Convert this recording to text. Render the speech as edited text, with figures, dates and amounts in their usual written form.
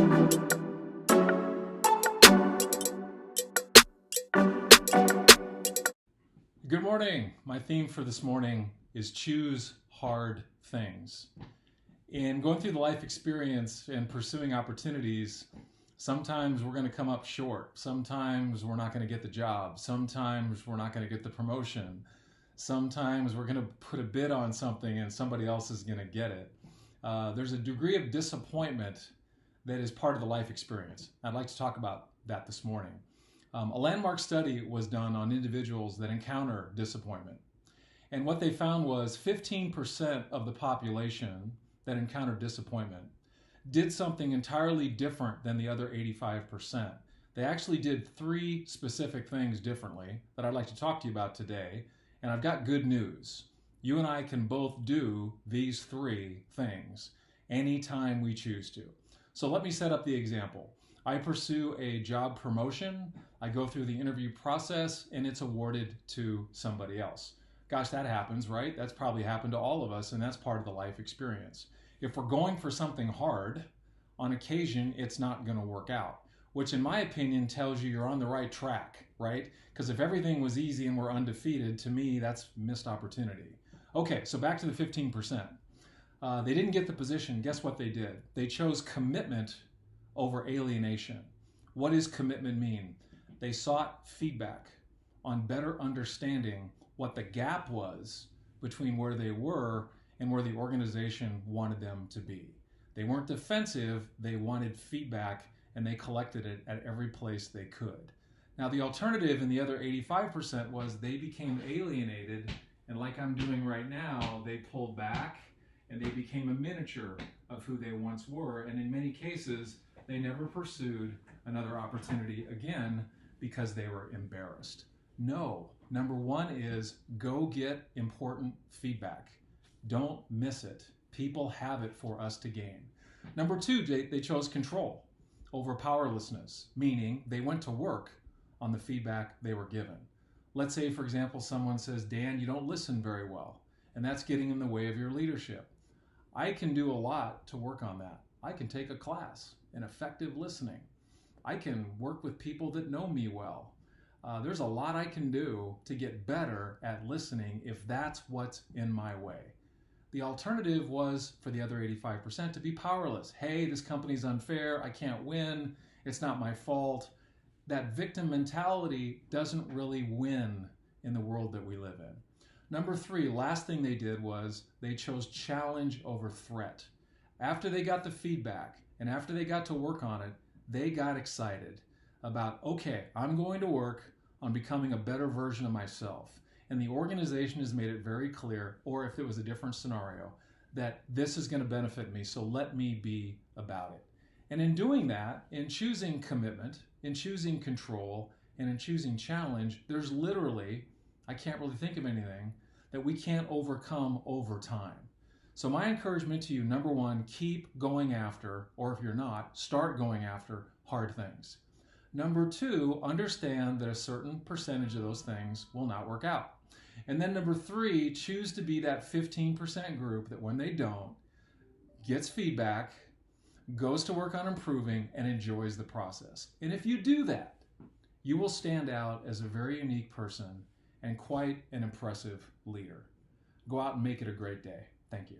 Good morning. My theme for this morning is choose hard things. In going through the life experience and pursuing opportunities, sometimes we're going to come up short. Sometimes we're not going to get the job. Sometimes we're not going to get the promotion. Sometimes we're going to put a bid on something and somebody else is going to get it. There's a degree of disappointment that is part of the life experience. I'd like to talk about that this morning. A landmark study was done on individuals that encounter disappointment. And what they found was 15% of the population that encountered disappointment did something entirely different than the other 85%. They actually did 3 specific things differently that I'd like to talk to you about today. And I've got good news. You and I can both do these 3 things anytime we choose to. So let me set up the example. I pursue a job promotion, I go through the interview process, and it's awarded to somebody else. Gosh, that happens, right? That's probably happened to all of us, and that's part of the life experience. If we're going for something hard, on occasion, it's not going to work out, which in my opinion tells you you're on the right track, right? Because if everything was easy and we're undefeated, to me, that's missed opportunity. Okay, so back to the 15%. They didn't get the position. Guess what they did? They chose commitment over alienation. What does commitment mean? They sought feedback on better understanding what the gap was between where they were and where the organization wanted them to be. They weren't defensive, they wanted feedback, and they collected it at every place they could. Now the alternative in the other 85% was they became alienated, and like I'm doing right now, they pulled back and they became a miniature of who they once were, and in many cases, they never pursued another opportunity again because they were embarrassed. No, number 1 is go get important feedback. Don't miss it. People have it for us to gain. Number 2, they chose control over powerlessness, meaning they went to work on the feedback they were given. Let's say, for example, someone says, Dan, you don't listen very well, and that's getting in the way of your leadership. I can do a lot to work on that. I can take a class in effective listening. I can work with people that know me well. There's a lot I can do to get better at listening if that's what's in my way. The alternative was for the other 85% to be powerless. Hey, this company's unfair. I can't win. It's not my fault. That victim mentality doesn't really win in the world that we live in. Number 3, last thing they did was they chose challenge over threat. After they got the feedback and after they got to work on it, they got excited about, okay, I'm going to work on becoming a better version of myself. And the organization has made it very clear, or if it was a different scenario, that this is going to benefit me, so let me be about it. And in doing that, in choosing commitment, in choosing control, and in choosing challenge, there's literally, I can't really think of anything that we can't overcome over time. So my encouragement to you, number 1, keep going after, or if you're not, start going after hard things. Number 2, understand that a certain percentage of those things will not work out. And then number 3, choose to be that 15% group that when they don't, gets feedback, goes to work on improving, and enjoys the process. And if you do that, you will stand out as a very unique person and quite an impressive leader. Go out and make it a great day. Thank you.